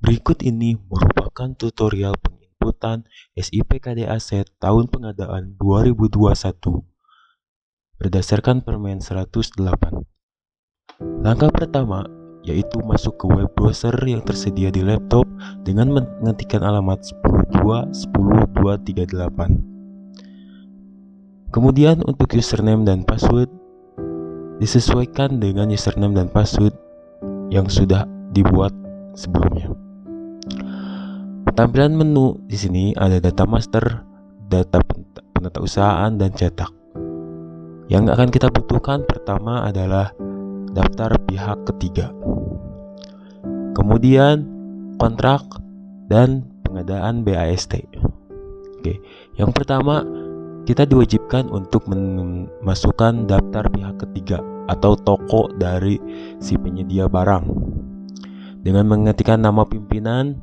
Berikut ini merupakan tutorial penginputan SIPKD Aset tahun pengadaan 2021 berdasarkan Permen 108. Langkah pertama yaitu masuk ke web browser yang tersedia di laptop dengan mengetikkan alamat 10.2.10.238. Kemudian untuk username dan password disesuaikan dengan username dan password yang sudah dibuat sebelumnya. Tampilan menu di sini ada data master, data penatausahaan, dan cetak. Yang akan kita butuhkan pertama adalah daftar pihak ketiga. Kemudian kontrak dan pengadaan BAST. Oke, yang pertama kita diwajibkan untuk memasukkan daftar pihak ketiga atau toko dari si penyedia barang dengan mengetikkan nama pimpinan,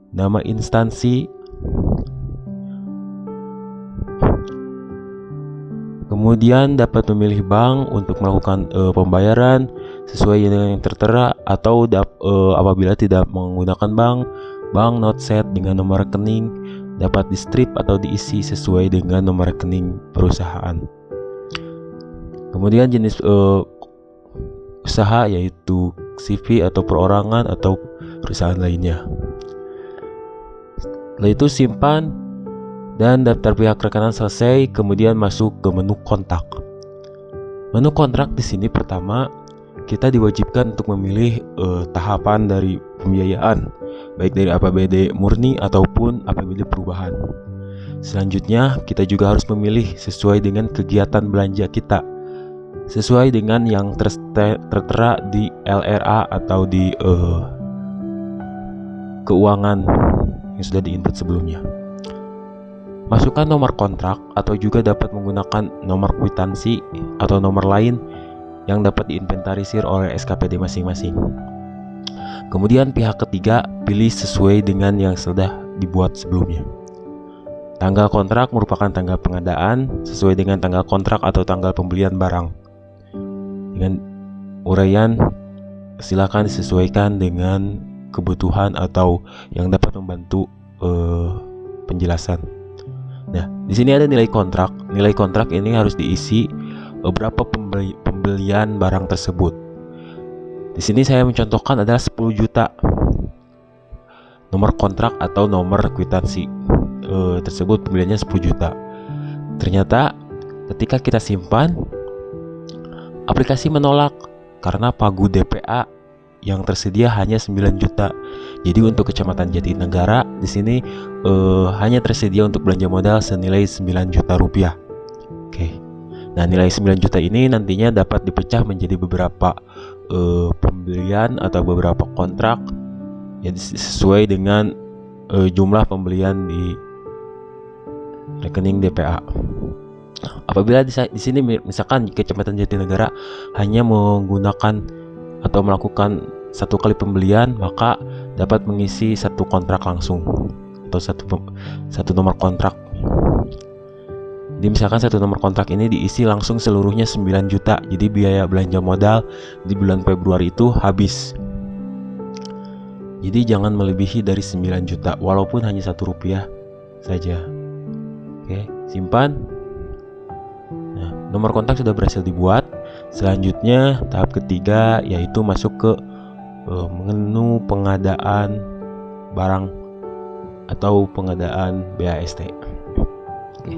nama instansi, kemudian dapat memilih bank untuk melakukan pembayaran sesuai dengan yang tertera, atau apabila tidak menggunakan bank not set dengan nomor rekening dapat di strip atau diisi sesuai dengan nomor rekening perusahaan. Kemudian jenis usaha yaitu CV atau perorangan atau perusahaan lainnya. Setelah itu simpan dan daftar pihak rekanan selesai, kemudian masuk ke menu kontak. Menu kontrak di sini pertama kita diwajibkan untuk memilih tahapan dari pembiayaan, baik dari APBD murni ataupun APBD perubahan. Selanjutnya kita juga harus memilih sesuai dengan kegiatan belanja kita, sesuai dengan yang tertera di LRA atau di keuangan yang sudah diinput sebelumnya. Masukkan nomor kontrak atau juga dapat menggunakan nomor kwitansi atau nomor lain yang dapat diinventarisir oleh SKPD masing-masing. Kemudian pihak ketiga pilih sesuai dengan yang sudah dibuat sebelumnya. Tanggal kontrak merupakan tanggal pengadaan sesuai dengan tanggal kontrak atau tanggal pembelian barang. Dengan uraian silakan disesuaikan dengan kebutuhan atau yang dapat membantu penjelasan. Nah, di sini ada nilai kontrak. Nilai kontrak ini harus diisi berapa pembelian barang tersebut. Di sini saya mencontohkan adalah 10 juta. Nomor kontrak atau nomor kwitansi tersebut pembeliannya 10 juta. Ternyata ketika kita simpan, aplikasi menolak karena pagu DPA yang tersedia hanya 9 juta. Jadi untuk Kecamatan Jatinegara di sini hanya tersedia untuk belanja modal senilai 9 juta rupiah. Oke. Nah, nilai 9 juta ini nantinya dapat dipecah menjadi beberapa pembelian atau beberapa kontrak yang sesuai dengan jumlah pembelian di rekening DPA. Apabila di sini misalkan Kecamatan Jatinegara hanya menggunakan atau melakukan satu kali pembelian, maka dapat mengisi satu kontrak langsung atau satu nomor kontrak. Jadi misalkan satu nomor kontrak ini diisi langsung seluruhnya 9 juta. Jadi biaya belanja modal di bulan Februari itu habis. Jadi jangan melebihi dari 9 juta walaupun hanya 1 rupiah saja. Oke, simpan. Nah, nomor kontak sudah berhasil dibuat. Selanjutnya tahap ketiga yaitu masuk ke menu pengadaan barang atau pengadaan BAST. Oke.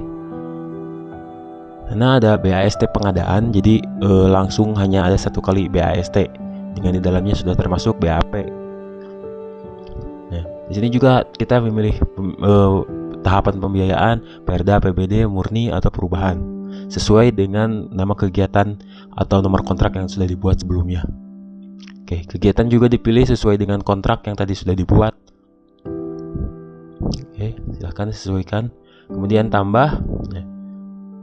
Karena ada BAST pengadaan, jadi langsung hanya ada satu kali BAST dengan di dalamnya sudah termasuk BAP. Nah, di sini juga kita memilih tahapan pembiayaan, Perda, APBD, murni atau perubahan sesuai dengan nama kegiatan atau nomor kontrak yang sudah dibuat sebelumnya. Oke, kegiatan juga dipilih sesuai dengan kontrak yang tadi sudah dibuat. Oke, silahkan disesuaikan. Kemudian tambah. Nah,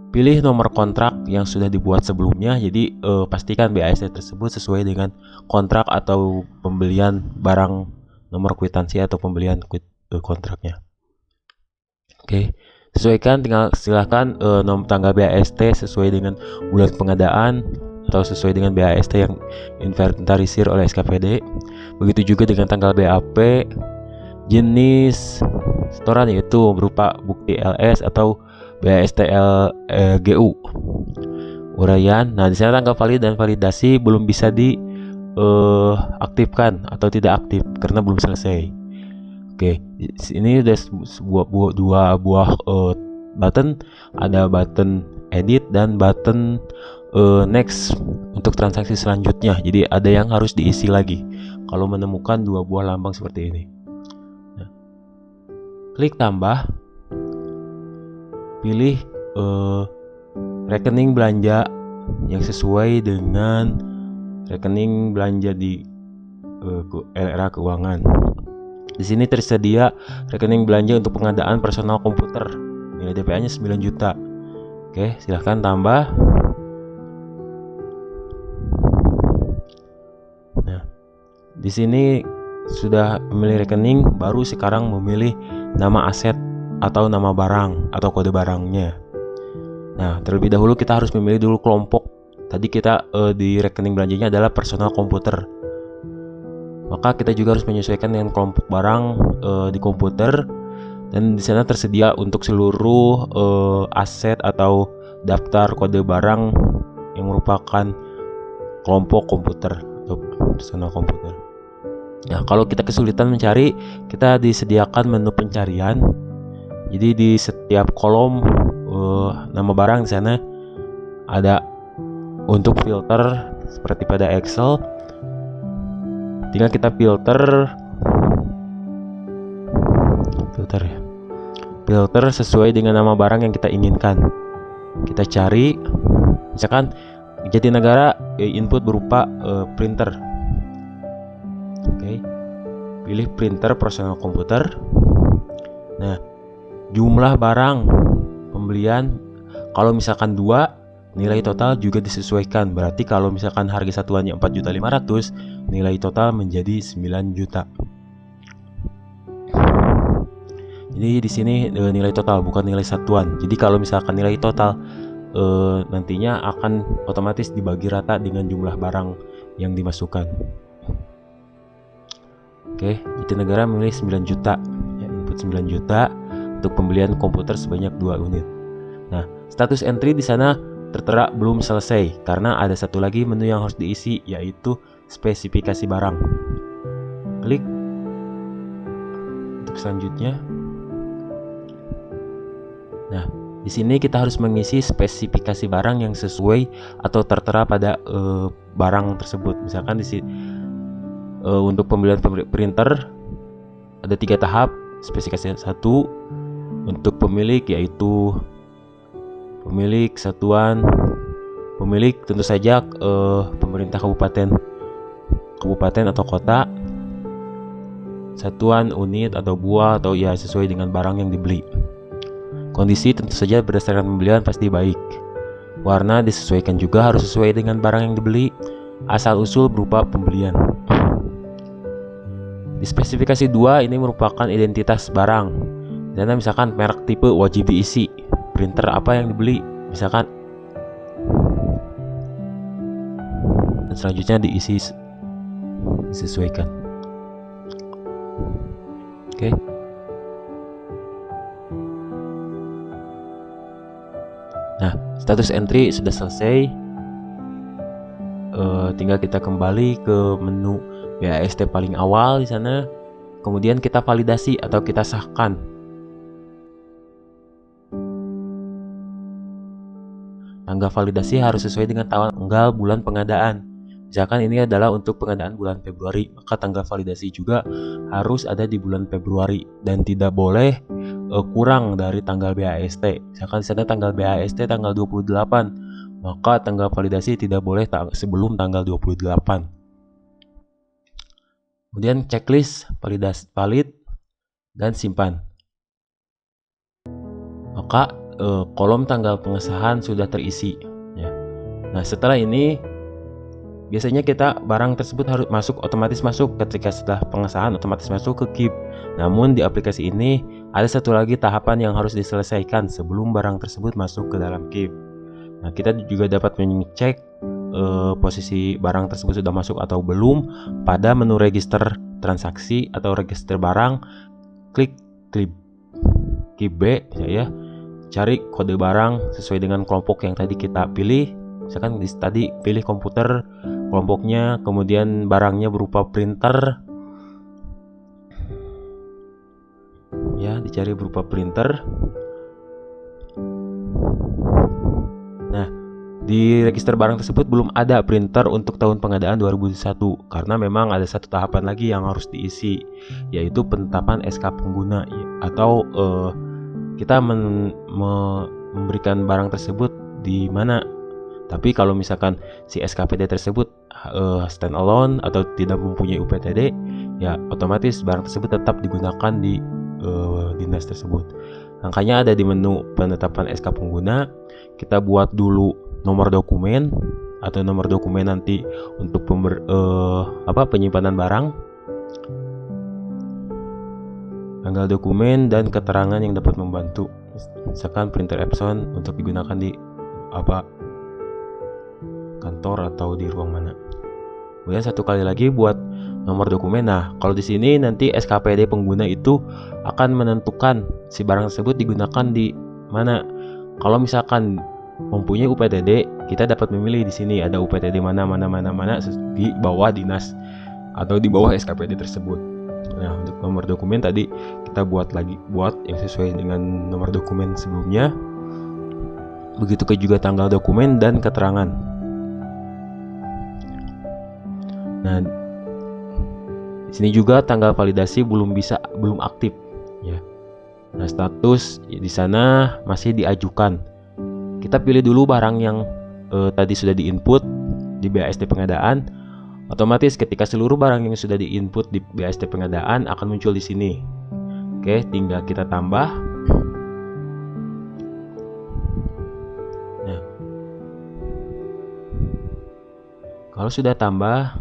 pilih nomor kontrak yang sudah dibuat sebelumnya. Jadi pastikan BAST tersebut sesuai dengan kontrak atau pembelian barang nomor kwitansi atau pembelian kontraknya. Oke. Sesuaikan, tinggal silahkan tanggal BAST sesuai dengan bulan pengadaan atau sesuai dengan BAST yang inventarisir oleh SKPD. Begitu juga dengan tanggal BAP jenis setoran yaitu berupa bukti LS atau BAST-GU. Uraian. Nah, di sana tanggal valid dan validasi belum bisa diaktifkan atau tidak aktif karena belum selesai. Oke, ini udah dua buah button, ada button edit dan button next untuk transaksi selanjutnya. Jadi ada yang harus diisi lagi kalau menemukan dua buah lambang seperti ini. Nah, klik tambah, pilih rekening belanja yang sesuai dengan rekening belanja di era keuangan. Di sini tersedia rekening belanja untuk pengadaan personal komputer. Nilai DPA-nya 9 juta. Oke, silahkan tambah. Nah, di sini sudah memilih rekening, baru sekarang memilih nama aset atau nama barang atau kode barangnya. Nah, terlebih dahulu kita harus memilih dulu kelompok. Tadi kita di rekening belanjanya adalah personal komputer. Maka kita juga harus menyesuaikan dengan kelompok barang di komputer, dan di sana tersedia untuk seluruh aset atau daftar kode barang yang merupakan kelompok komputer atau personal komputer. Nah, kalau kita kesulitan mencari, kita disediakan menu pencarian. Jadi di setiap kolom nama barang di sana ada untuk filter seperti pada Excel. Tinggal kita filter sesuai dengan nama barang yang kita inginkan. Kita cari, misalkan Jatinegara, input berupa printer. Oke, pilih printer personal komputer. Nah, jumlah barang pembelian, kalau misalkan 2, nilai total juga disesuaikan. Berarti kalau misalkan harga satuannya 4.500.000, nilai total menjadi 9 juta. Jadi di sini nilai total bukan nilai satuan. Jadi kalau misalkan nilai total nantinya akan otomatis dibagi rata dengan jumlah barang yang dimasukkan. Oke, Jatinegara memilih 9 juta. Ya, input 9 juta untuk pembelian komputer sebanyak 2 unit. Nah, status entry di sana tertera belum selesai karena ada satu lagi menu yang harus diisi, yaitu spesifikasi barang. Klik untuk selanjutnya. Nah, di sini kita harus mengisi spesifikasi barang yang sesuai atau tertera pada barang tersebut. Misalkan di sini untuk pembelian printer ada 3 tahap. Spesifikasi 1 untuk pemilik, yaitu pemilik, satuan, pemilik tentu saja pemerintah kabupaten atau kota, satuan, unit atau buah, atau ya sesuai dengan barang yang dibeli. Kondisi tentu saja berdasarkan pembelian pasti baik. Warna disesuaikan juga harus sesuai dengan barang yang dibeli. Asal usul berupa pembelian. Di spesifikasi 2 ini merupakan identitas barang. Dan misalkan merek tipe wajib diisi. Printer apa yang dibeli, misalkan. Dan selanjutnya diisi disesuaikan. Oke. Nah, status entry sudah selesai. Tinggal kita kembali ke menu BAST paling awal di sana. Kemudian kita validasi atau kita sahkan. Tanggal validasi harus sesuai dengan tanggal bulan pengadaan. Misalkan ini adalah untuk pengadaan bulan Februari, maka tanggal validasi juga harus ada di bulan Februari dan tidak boleh kurang dari tanggal BAST. Misalkan di sana tanggal BAST tanggal 28, maka tanggal validasi tidak boleh sebelum tanggal 28. Kemudian checklist valid dan simpan. Maka kolom tanggal pengesahan sudah terisi. Ya. Nah, setelah ini biasanya kita barang tersebut harus otomatis masuk ketika setelah pengesahan otomatis masuk ke KIP. Namun di aplikasi ini ada satu lagi tahapan yang harus diselesaikan sebelum barang tersebut masuk ke dalam KIP. Nah, kita juga dapat mengecek posisi barang tersebut sudah masuk atau belum pada menu register transaksi atau register barang klik keep B, saya cari kode barang sesuai dengan kelompok yang tadi kita pilih. Misalkan tadi pilih komputer kelompoknya, kemudian barangnya berupa printer. Ya, dicari berupa printer. Nah, di register barang tersebut belum ada printer untuk tahun pengadaan 2021 karena memang ada satu tahapan lagi yang harus diisi, yaitu penetapan SK pengguna atau kita memberikan barang tersebut di mana. Tapi kalau misalkan si SKPD tersebut stand alone atau tidak mempunyai UPTD, ya otomatis barang tersebut tetap digunakan di dinas tersebut. Makanya ada di menu penetapan SK pengguna, kita buat dulu nomor dokumen atau nomor dokumen nanti untuk penyimpanan barang, tanggal dokumen dan keterangan yang dapat membantu, misalkan printer Epson untuk digunakan di kantor atau di ruang mana. Kemudian satu kali lagi buat nomor dokumen. Nah, kalau di sini nanti SKPD pengguna itu akan menentukan si barang tersebut digunakan di mana. Kalau misalkan mempunyai UPTD, kita dapat memilih di sini ada UPTD mana di bawah dinas atau di bawah SKPD tersebut. Nah, untuk nomor dokumen tadi kita buat yang sesuai dengan nomor dokumen sebelumnya. Begitu juga tanggal dokumen dan keterangan. Nah, di sini juga tanggal validasi belum aktif ya. Nah, status di sana masih diajukan. Kita pilih dulu barang yang tadi sudah diinput di BASD pengadaan. Otomatis ketika seluruh barang yang sudah diinput di BASD pengadaan akan muncul di sini. Oke, tinggal kita tambah. Nah, kalau sudah tambah,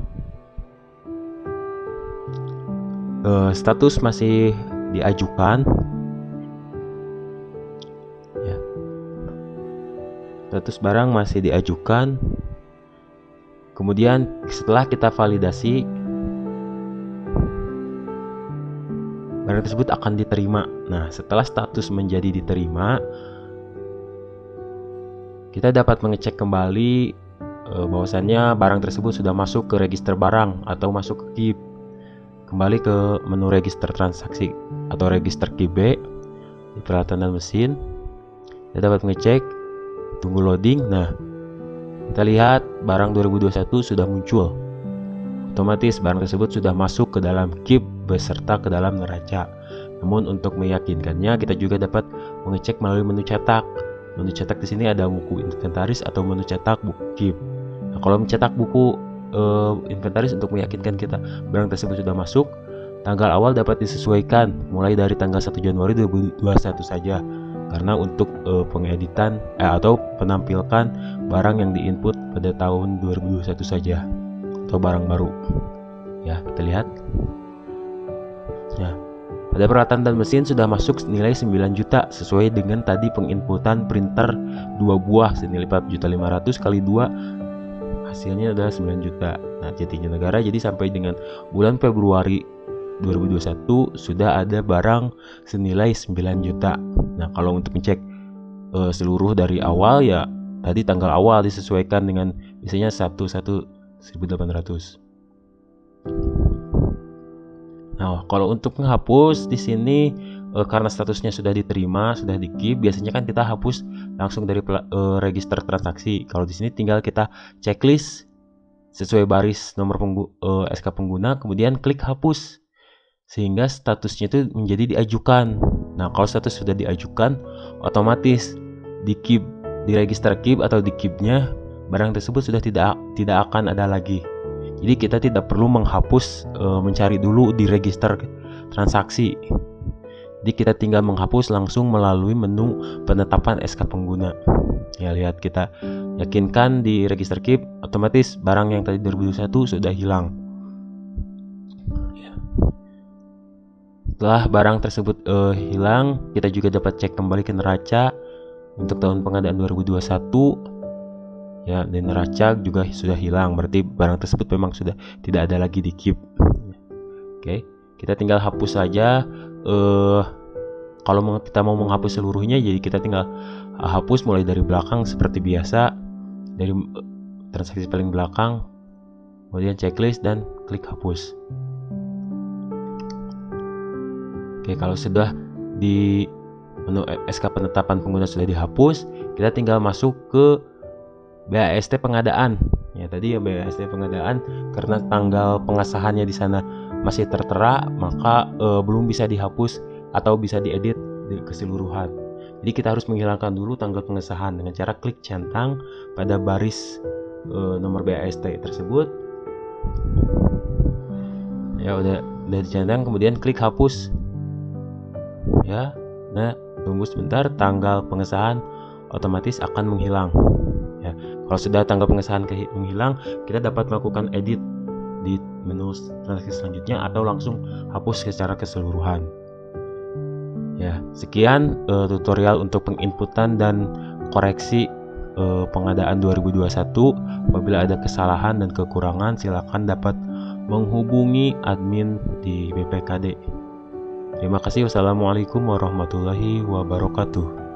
status masih diajukan ya. Status barang masih diajukan. Kemudian setelah kita validasi, barang tersebut akan diterima. Nah, setelah status menjadi diterima, kita dapat mengecek kembali bahwasannya barang tersebut sudah masuk ke register barang atau masuk ke KIP. Kembali ke menu register transaksi atau register KIP B di peralatan dan mesin. Kita dapat mengecek, tunggu loading. Nah, kita lihat barang 2021 sudah muncul. Otomatis barang tersebut sudah masuk ke dalam KIP beserta ke dalam neraca. Namun untuk meyakinkannya, kita juga dapat mengecek melalui menu cetak. Menu cetak di sini ada buku inventaris atau menu cetak buku KIP. Nah, kalau mencetak buku inventaris untuk meyakinkan kita barang tersebut sudah masuk, tanggal awal dapat disesuaikan mulai dari tanggal 1 Januari 2021 saja, karena untuk pengeditan atau penampilkan barang yang diinput pada tahun 2021 saja atau barang baru ya. Kita lihat. Nah, pada peralatan dan mesin sudah masuk nilai 9 juta sesuai dengan tadi penginputan printer 2 buah senilai 4.500 kali 2, hasilnya adalah 9 juta. Nah, Jatinegara jadi sampai dengan bulan Februari 2021 sudah ada barang senilai 9 juta. Nah, kalau untuk ngecek seluruh dari awal ya tadi tanggal awal disesuaikan dengan biasanya 1/1/1800. Nah, kalau untuk menghapus di sini karena statusnya sudah diterima, sudah di-keep, biasanya kan kita hapus langsung dari register transaksi. Kalau di sini tinggal kita checklist sesuai baris nomor SK pengguna, kemudian klik hapus sehingga statusnya itu menjadi diajukan. Nah, kalau status sudah diajukan, otomatis di-keep di register KIP atau di KIP-nya barang tersebut sudah tidak akan ada lagi. Jadi kita tidak perlu menghapus mencari dulu di register transaksi. Jadi kita tinggal menghapus langsung melalui menu penetapan SK pengguna. Ya, lihat, kita yakinkan di register KIP, otomatis barang yang tadi 2021 sudah hilang. Setelah barang tersebut hilang, kita juga dapat cek kembali ke neraca untuk tahun pengadaan 2021. Ya, dan neraca juga sudah hilang, berarti barang tersebut memang sudah tidak ada lagi di KIP. Oke, kita tinggal hapus saja kalau kita mau menghapus seluruhnya, jadi kita tinggal hapus mulai dari belakang seperti biasa, dari transaksi paling belakang, kemudian checklist dan klik hapus. Oke, kalau sudah di menu SK penetapan pengguna sudah dihapus, kita tinggal masuk ke BAST pengadaan. Ya, tadi ya BAST pengadaan, karena tanggal pengesahannya di sana masih tertera, maka belum bisa dihapus atau bisa diedit keseluruhan. Jadi kita harus menghilangkan dulu tanggal pengesahan dengan cara klik centang pada baris nomor BAST tersebut. Ya, udah dicentang, kemudian klik hapus. Ya, nah tunggu sebentar, tanggal pengesahan otomatis akan menghilang. Ya, kalau sudah tanggal pengesahan menghilang, kita dapat melakukan edit di menu transaksi selanjutnya atau langsung hapus secara keseluruhan. Ya, sekian tutorial untuk penginputan dan koreksi pengadaan 2021. Apabila ada kesalahan dan kekurangan, silakan dapat menghubungi admin di BPKD. Terima kasih. Wassalamualaikum warahmatullahi wabarakatuh.